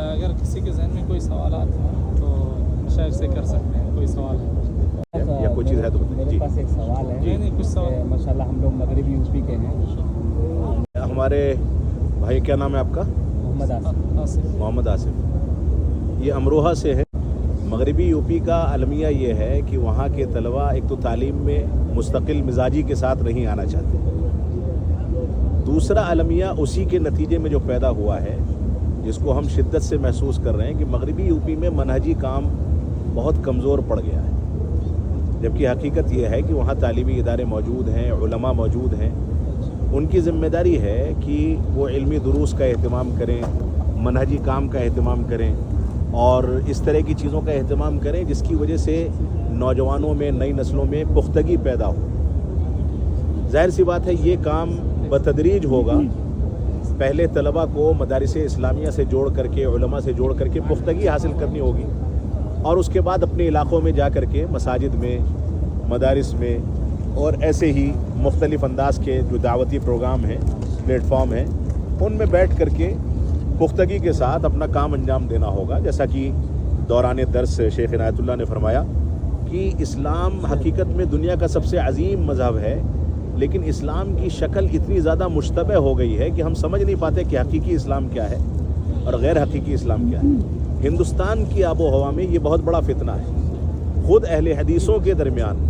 अगर किसी के जहन में कोई सवाल आते हैं तो शायद से कर सकते हैं, कोई सवाल है या कोई चीज़ है तो बताइए। मेरे पास एक सवाल है। नहीं कुछ सवाल माशाल्लाह हम लोग मगरबी यूपी के हैं। हमारे भाई, क्या नाम है आपका? मोहम्मद आसिफ। आसिफ मोहम्मद आसिफ। ये अमरोहा से है। मगरबी यूपी का अलमिया ये है कि वहाँ के तलबा एक तो तालीम में मुस्तकिल मिजाजी के साथ नहीं आना चाहते। दूसरा अलमिया उसी के नतीजे में जो पैदा हुआ है, जिसको हम शिद्दत से महसूस कर रहे हैं कि मगरबी यूपी में मनहजी काम बहुत कमज़ोर पड़ गया है। जबकि हकीकत यह है कि वहाँ तालीमी इदारे मौजूद हैं, उलमा मौजूद हैं। उनकी ज़िम्मेदारी है कि वो इल्मी दुरूस का एहतमाम करें, मनहजी काम का एहतमाम करें और इस तरह की चीज़ों का एहतमाम करें जिसकी वजह से नौजवानों में, नई नस्लों में पुख्तगी पैदा हो। ज़ाहिर सी बात है ये काम बतदरीज होगा। पहले तलबा को मदारिस इस्लामिया से जोड़ करके, उलमा से जोड़ करके पुख्तगी हासिल करनी होगी और उसके बाद अपने इलाक़ों में जा कर के मसाजिद में, मदारिस में और ऐसे ही मुख्तलिफ़ अंदाज़ के जो दावती प्रोग्राम हैं, प्लेटफॉर्म हैं, उनमें बैठ कर के पुख्तगी के साथ अपना काम अंजाम देना होगा। जैसा कि दौरान दर्स शेख इनायतुल्लाह ने फरमाया कि इस्लाम हकीकत में दुनिया का सबसे अजीम मज़हब है, लेकिन इस्लाम की शक्ल इतनी ज़्यादा मुश्तबह हो गई है कि हम समझ नहीं पाते कि हकीकी इस्लाम क्या है और गैर हकीकी इस्लाम क्या है। हिंदुस्तान की आबो हवा में ये बहुत बड़ा फितना है। ख़ुद अहले हदीसों के दरमियान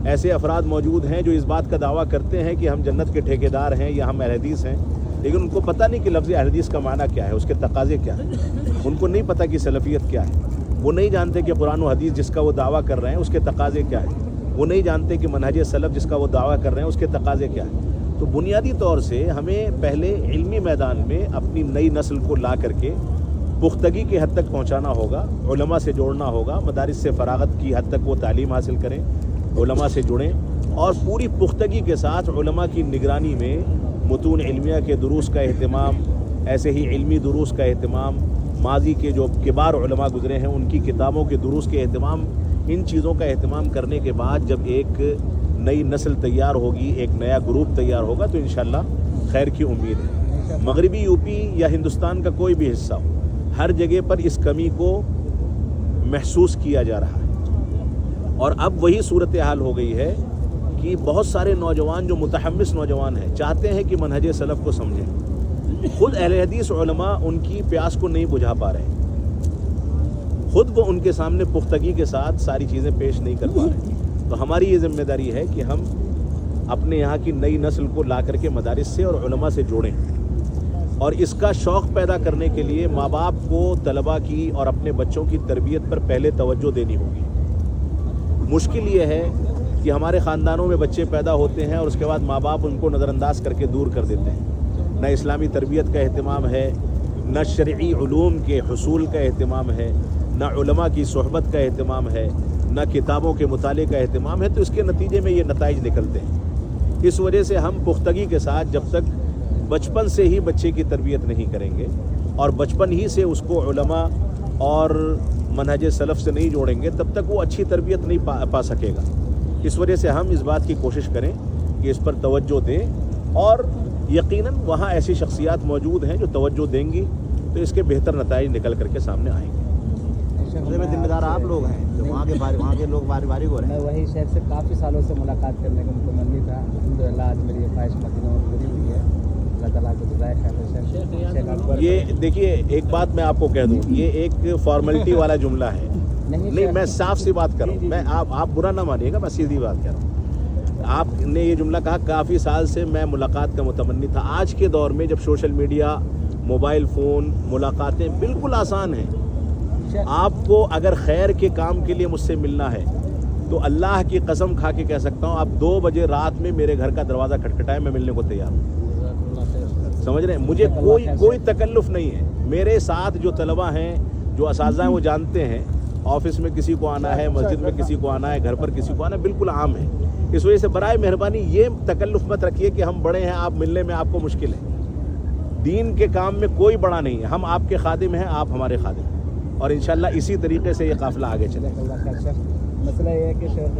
ऐसे अफराद मौजूद हैं जो इस बात का दावा करते हैं कि हम जन्नत के ठेकेदार हैं या हम अहले हदीस हैं, लेकिन उनको पता नहीं कि लफ्ज़ अहले हदीस का माना क्या है, उसके तकाज़े क्या है। उनको नहीं पता कि सलफ़ियत क्या है। वो नहीं जानते कि कुरान व हदीस जिसका वो दावा कर रहे हैं उसके तकाज़े क्या है। वो नहीं जानते कि मनहज सलफ़ जिसका वो दावा कर रहे हैं उसके तकाज़े क्या है। तो बुनियादी तौर से हमें पहले इल्मी मैदान में अपनी नई नस्ल को ला करके पुख्तगी के हद तक पहुँचाना होगा, उलमा से जोड़ना होगा, मदारिस से फ़रागत की हद तक वो तालीम हासिल करें, उलमा से जुड़ें और पूरी पुख्तगी के साथ उलमा की निगरानी में मुतून इल्मिया के दुरूस का एहतमाम, ऐसे ही इल्मी दुरूस का एहतमाम, माजी के जो किबार उलमा गुज़रे हैं उनकी किताबों के दुरूस के एहतमाम, इन चीज़ों का एहतमाम करने के बाद जब एक नई नस्ल तैयार होगी, एक नया ग्रुप तैयार होगा तो इंशाअल्लाह खैर की उम्मीद है। मगरबी यूपी या हिंदुस्तान का कोई भी हिस्सा हो, हर जगह पर इस कमी को महसूस किया जा रहा है और अब वही सूरत हाल हो गई है कि बहुत सारे नौजवान जो मुतहम्मिस नौजवान हैं चाहते हैं कि मनहज सलफ़ को समझें। ख़ुद अहले हदीस उलमा उनकी प्यास को नहीं बुझा पा रहे, ख़ुद वो उनके सामने पुख्तगी के साथ सारी चीज़ें पेश नहीं कर पा रहे। तो हमारी ये ज़िम्मेदारी है कि हम अपने यहाँ की नई नस्ल को ला करके मदारिस से और उलमा से जोड़ें और इसका शौक़ पैदा करने के लिए माँ बाप को तलबा की और अपने बच्चों की तरबियत पर पहले तवज्जो देनी होगी। मुश्किल ये है कि हमारे ख़ानदानों में बच्चे पैदा होते हैं और उसके बाद माँ बाप उनको नज़रअंदाज करके दूर कर देते हैं। न इस्लामी तरबियत का अहतमाम है, न शरई उलूम के हुसूल का अहतमाम है, न उलमा की सोहबत का अहतमाम है, न किताबों के मुताले का अहतमाम है। तो इसके नतीजे में ये नताइज निकलते हैं। इस वजह से हम पुख्तगी के साथ जब तक बचपन से ही बच्चे की तरबियत नहीं करेंगे और बचपन ही से उसको उलमा और मनहज सलफ़ से नहीं जोड़ेंगे, तब तक वो अच्छी तरबियत नहीं पा सकेगा। इस वजह से हम इस बात की कोशिश करें कि इस पर तवज्जो दें और यकीनन वहाँ ऐसी शख्सियात मौजूद हैं जो तवज्जो देंगी तो इसके बेहतर नताइज निकल करके सामने आएंगे। में जिम्मेदार आप लोग हैं, जो वहाँ के लोग बारी हो रहे हैं। मैं वही शहर से काफ़ी सालों से मुलाकात करने का मुझको मन नहीं था। अल्हम्दुलिल्लाह आज मेरी ख्वाहिश मदीना में पूरी हुई है। अल्लाह ताला को दुआएं खैर। ये देखिए, एक बात मैं आपको कह दूँ, ये एक फॉर्मेलिटी वाला जुमला है। नहीं, मैं साफ सी बात कर रहा हूँ। मैं आप बुरा ना मानिएगा, मैं सीधी बात कर रहा हूँ। आपने ये जुमला कहा काफ़ी साल से मैं मुलाकात का मुतमन्नी था। आज के दौर में जब सोशल मीडिया, मोबाइल फ़ोन, मुलाकातें बिल्कुल आसान हैं। आपको अगर खैर के काम के लिए मुझसे मिलना है तो अल्लाह की कसम खा के कह सकता हूँ, आप 2 बजे रात में मेरे घर का दरवाज़ा खटखटाए, मैं मिलने को तैयार हूँ। समझ रहे हैं? मुझे कोई तकल्लुफ़ नहीं है। मेरे साथ जो तलबा हैं, जो असातिज़ा हैं, वो जानते हैं ऑफिस में किसी को आना है, मस्जिद में किसी को आना है, घर पर किसी को आना है, बिल्कुल आम है। इस वजह से बराए मेहरबानी ये तकल्लुफ़ मत रखिए कि हम बड़े हैं, आप मिलने में आपको मुश्किल है। दीन के काम में कोई बड़ा नहीं है। हम आपके खादिम हैं, आप हमारे खादिम हैं और इंशाल्लाह इसी तरीके से ये काफ़िला आगे चलेगा। मसला ये है कि शेख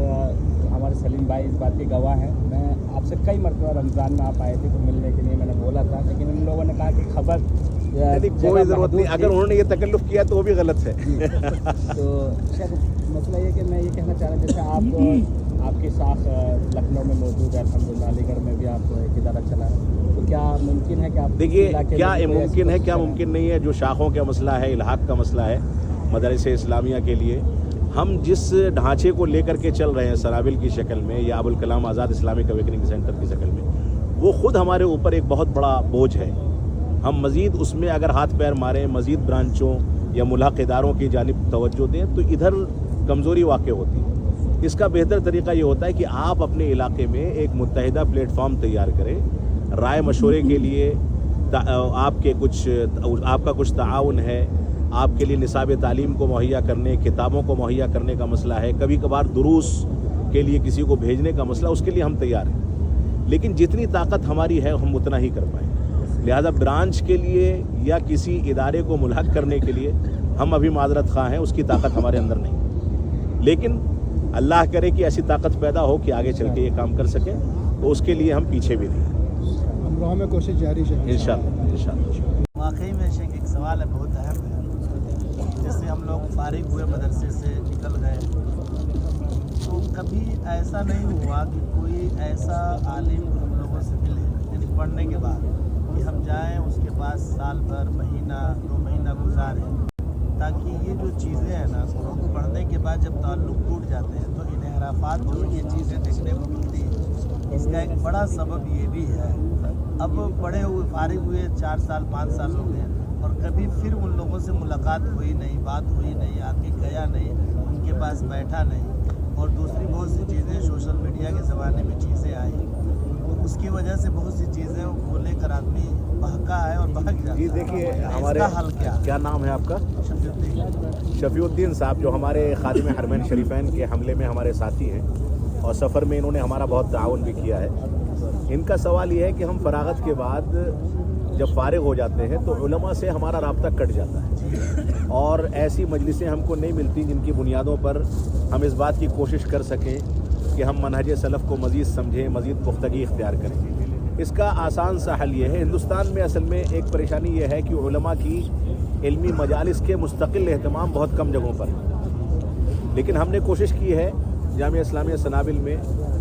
हमारे सलीम भाई इस बात के गवाह हैं। मैं आपसे कई मरतबा रमज़ान में आप आए थे तो मिलने के लिए मैंने बोला था, लेकिन इन लोगों ने कहा कि खबर کوئی ضرورت نہیں, اگر انہوں نے یہ تکلف کیا تو وہ بھی غلط ہے. تو شیخ مسئلہ یہ کہ میں یہ کہنا چاہ رہا ہوں جیسے آپ کی ساکھ لکھنؤ میں موجود ہے, الحمدللہ علی گڑھ میں بھی آپ ایک ادارہ چلا ہے, تو کیا ممکن ہے کہ آپ دیکھیے کیا ممکن ہے کیا ممکن نہیں ہے. جو شاخوں کا مسئلہ ہے, الحاق کا مسئلہ ہے مدارس اسلامیہ کے لیے, ہم جس ڈھانچے کو لے کر کے چل رہے ہیں سرابل کی شکل میں یا Abul Kalam Azad Islamic awakening centre کی شکل میں, وہ خود ہمارے اوپر ایک بہت بڑا بوجھ ہے. ہم مزید اس میں اگر ہاتھ پیر ماریں, مزید برانچوں یا ملحق اداروں کی جانب توجہ دیں تو ادھر کمزوری واقع ہوتی ہے. اس کا بہتر طریقہ یہ ہوتا ہے کہ آپ اپنے علاقے میں ایک متحدہ پلیٹ فارم تیار کریں, رائے مشورے کے لیے آپ کا کچھ تعاون ہے, آپ کے لیے نصاب تعلیم کو مہیا کرنے, کتابوں کو مہیا کرنے کا مسئلہ ہے, کبھی کبھار دروس کے لیے کسی کو بھیجنے کا مسئلہ, اس کے لیے ہم تیار ہیں. لیکن جتنی طاقت ہماری ہے ہم اتنا ہی کر پائیں. لہذا برانچ کے لیے یا کسی ادارے کو ملحق کرنے کے لیے ہم ابھی معذرت خواہ ہیں, اس کی طاقت ہمارے اندر نہیں. لیکن اللہ کرے کہ ایسی طاقت پیدا ہو کہ آگے چل کے یہ کام کر سکیں, تو اس کے لیے ہم پیچھے بھی نہیں. امروہہ میں کوشش جاری ہے انشاءاللہ. واقعی میں شیخ ایک سوال ہے, بہت اہم ہے. جیسے ہم لوگ فارغ ہوئے مدرسے سے نکل گئے, تو کبھی ایسا نہیں ہوا کہ کوئی ایسا عالم ہم لوگوں سے ملے, یعنی پڑھنے کے بعد کہ ہم جائیں اس کے پاس سال بھر, مہینہ 2 مہینہ گزاریں, تاکہ یہ جو چیزیں ہیں نا, پڑھنے کے بعد جب تعلق ٹوٹ جاتے ہیں تو انحرافات جو یہ چیزیں دیکھنے کو ملتی ہیں. اس کا ایک بڑا سبب یہ بھی ہے, اب پڑھے ہوئے فارغ ہوئے 4 سال 5 سال ہو گئے اور کبھی پھر ان لوگوں سے ملاقات ہوئی نہیں, بات ہوئی نہیں, آ کے گیا نہیں, ان کے پاس بیٹھا نہیں. اور دوسری بہت سی چیزیں سوشل میڈیا کے زمانے میں چیزیں آئیں, تو اس کی وجہ سے بہت سی چیزیں کو لے کر آدمی بہکا ہے اور بہک جاتا ہے. جی دیکھیے, اس کا حل کیا نام ہے آپ کا؟ شفیع الدین. شفیع الدین صاحب جو ہمارے خادم حرمین شریفین کے حملے میں ہمارے ساتھی ہیں, اور سفر میں انہوں نے ہمارا بہت تعاون بھی کیا ہے. ان کا سوال یہ ہے کہ ہم فراغت کے بعد جب فارغ ہو جاتے ہیں تو علماء سے ہمارا رابطہ کٹ جاتا ہے, اور ایسی مجلسیں ہم کو نہیں ملتی جن کی بنیادوں پر ہم اس بات کی کوشش کر سکیں کہ ہم منہج سلف کو مزید سمجھیں, مزید پختگی اختیار کریں. اس کا آسان سا حل یہ ہے, ہندوستان میں اصل میں ایک پریشانی یہ ہے کہ علماء کی علمی مجالس کے مستقل اہتمام بہت کم جگہوں پر ہے. لیکن ہم نے کوشش کی ہے جامعہ اسلامیہ سنابل میں,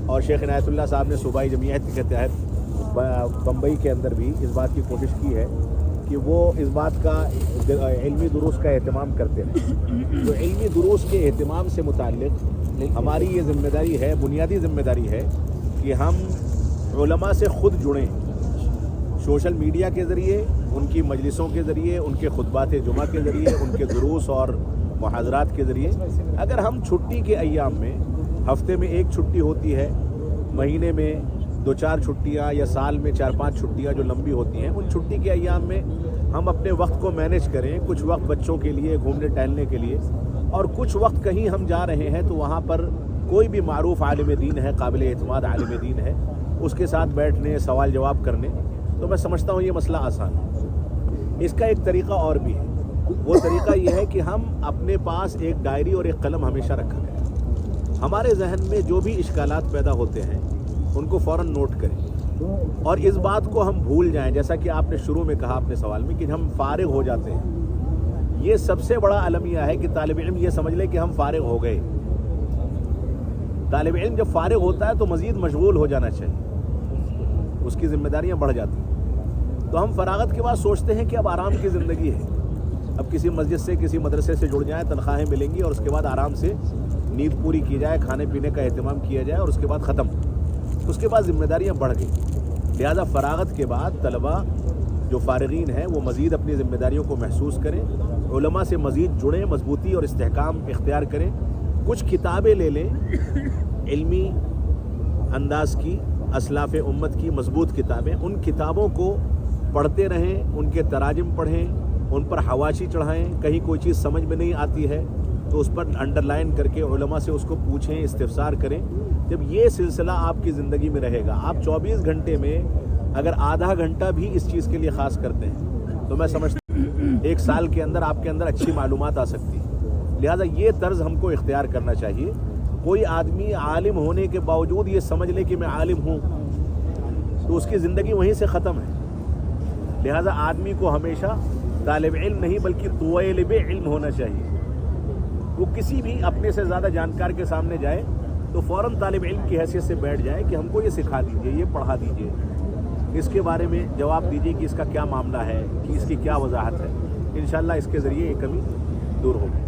اور شیخ عنایت اللہ صاحب نے صوبائی جمعیت کے تحت بمبئی کے اندر بھی اس بات کی کوشش کی ہے کہ وہ اس بات کا علمی دروس کا اہتمام کرتے ہیں. تو علمی دروس کے اہتمام سے متعلق ہماری یہ ذمہ داری ہے, بنیادی ذمہ داری ہے کہ ہم علماء سے خود جڑیں, سوشل میڈیا کے ذریعے, ان کی مجلسوں کے ذریعے, ان کے خطبات جمعہ کے ذریعے, ان کے دروس اور محاضرات کے ذریعے. اگر ہم چھٹی کے ایام میں, ہفتے میں 1 چھٹی ہوتی ہے, مہینے میں 2-4 چھٹیاں, یا سال میں 4-5 چھٹیاں جو لمبی ہوتی ہیں, ان چھٹی کے ایام میں ہم اپنے وقت کو مینیج کریں. کچھ وقت بچوں کے لیے, گھومنے ٹہلنے کے لیے, اور کچھ وقت کہیں ہم جا رہے ہیں تو وہاں پر کوئی بھی معروف عالم دین ہے, قابل اعتماد عالم دین ہے, اس کے ساتھ بیٹھنے, سوال جواب کرنے. تو میں سمجھتا ہوں یہ مسئلہ آسان ہے. اس کا ایک طریقہ اور بھی ہے, وہ طریقہ یہ ہے کہ ہم اپنے پاس ایک ڈائری اور ایک قلم ہمیشہ رکھا کریں. ہمارے ذہن میں جو بھی اشکالات پیدا ہوتے ہیں ان کو فوراً نوٹ کریں, اور اس بات کو ہم بھول جائیں, جیسا کہ آپ نے شروع میں کہا اپنے سوال میں کہ ہم فارغ ہو جاتے ہیں. یہ سب سے بڑا المیہ ہے کہ طالب علم یہ سمجھ لے کہ ہم فارغ ہو گئے. طالب علم جب فارغ ہوتا ہے تو مزید مشغول ہو جانا چاہیے, اس کی ذمہ داریاں بڑھ جاتی ہیں. تو ہم فراغت کے بعد سوچتے ہیں کہ اب آرام کی زندگی ہے, اب کسی مسجد سے, کسی مدرسے سے جڑ جائیں, تنخواہیں ملیں گی, اور اس کے بعد آرام سے نیند پوری کی جائے, کھانے پینے کا اہتمام کیا جائے, اور اس کے بعد ختم. اس کے بعد ذمہ داریاں بڑھ گئی. لہذا فراغت کے بعد طلباء جو فارغین ہیں وہ مزید اپنی ذمہ داریوں کو محسوس کریں, علماء سے مزید جڑیں, مضبوطی اور استحکام اختیار کریں. کچھ کتابیں لے لیں علمی انداز کی, اسلاف امت کی مضبوط کتابیں, ان کتابوں کو پڑھتے رہیں, ان کے تراجم پڑھیں, ان پر حواشی چڑھائیں. کہیں کوئی چیز سمجھ میں نہیں آتی ہے تو اس پر انڈر لائن کر کے علماء سے اس کو پوچھیں, استفسار کریں. جب یہ سلسلہ آپ کی زندگی میں رہے گا, آپ 24 گھنٹے میں اگر آدھا گھنٹہ بھی اس چیز کے لیے خاص کرتے ہیں تو میں سمجھتا ہوں 1 سال کے اندر آپ کے اندر اچھی معلومات آ سکتی ہے. لہٰذا یہ طرز ہم کو اختیار کرنا چاہیے. کوئی آدمی عالم ہونے کے باوجود یہ سمجھ لے کہ میں عالم ہوں تو اس کی زندگی وہیں سے ختم ہے. لہٰذا آدمی کو ہمیشہ तालिब इल्म नहीं बल्कि तुवैलिब इल्म होना चाहिए। वो किसी भी अपने से ज़्यादा जानकार के सामने जाए तो फ़ौरन तालिब इल्म की हैसियत से बैठ जाए कि हमको ये सिखा दीजिए, ये पढ़ा दीजिए, इसके बारे में जवाब दीजिए कि इसका क्या मामला है, कि इसकी क्या वजाहत है। इंशाअल्लाह इसके ज़रिए ये कमी दूर होगी।